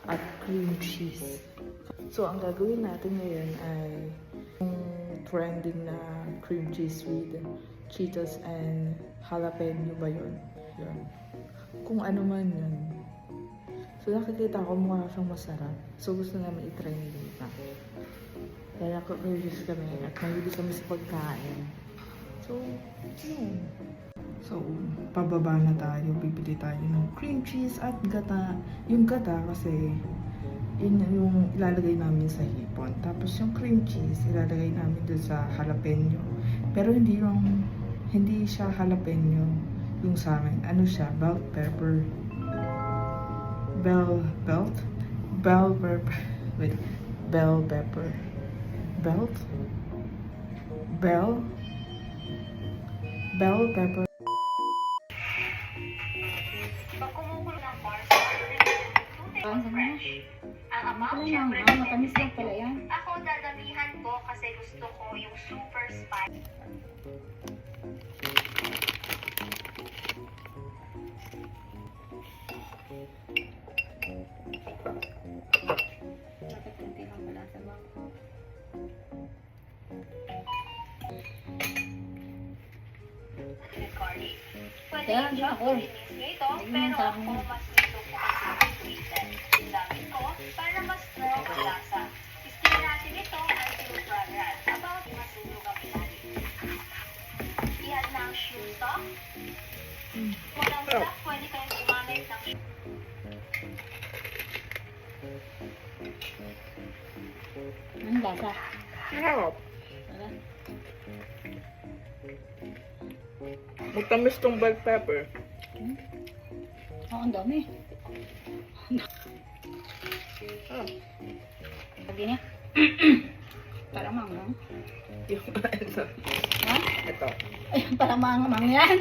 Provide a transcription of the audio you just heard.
at cream cheese. So, ang gagawin natin ngayon ay yung trending na cream cheese with Cheetos and jalapeno ba yun? Yun. Kung ano man yun. So, nakikita ko mukha siyang masarap. So, gusto namin itry ni Lita. Kaya curious kami at mahilig kami sa pagkain. So, yun. So, pababa na tayo. Bibili tayo ng cream cheese at gata. Yung gata kasi yun yung ilalagay namin sa hipon. Tapos yung cream cheese ilalagay namin doon sa jalapeno. Pero hindi siya jalapeno yung sa amin. Ano siya? Bell pepper. Bell pepper. Wait. Bell pepper. Bell pepper. Ang amount, syempre, matamis lang pala yan. ako dadamihan ko kasi gusto ko yung super spicy. Dapat kunti lang pala sa mga. Cardi. Pwede Kaya, i-chop ako. o i-mix nyo ito, pero ako mas gusto ko kasi sweeten. Gamit ko para mas strong ang lasa. Istin natin ito until fragrant. About masunog ang ilalim. Iyan na ang shoe stock. Walang stock, pwede kayong gumamit ng Anong lasa? Sarap. Wala. Magtamis tong bell pepper. Oo, ang dami. Ah. Lagi niya. Parang mangang. Yung ito. Ha? Ito. Ay, parang mangang yan.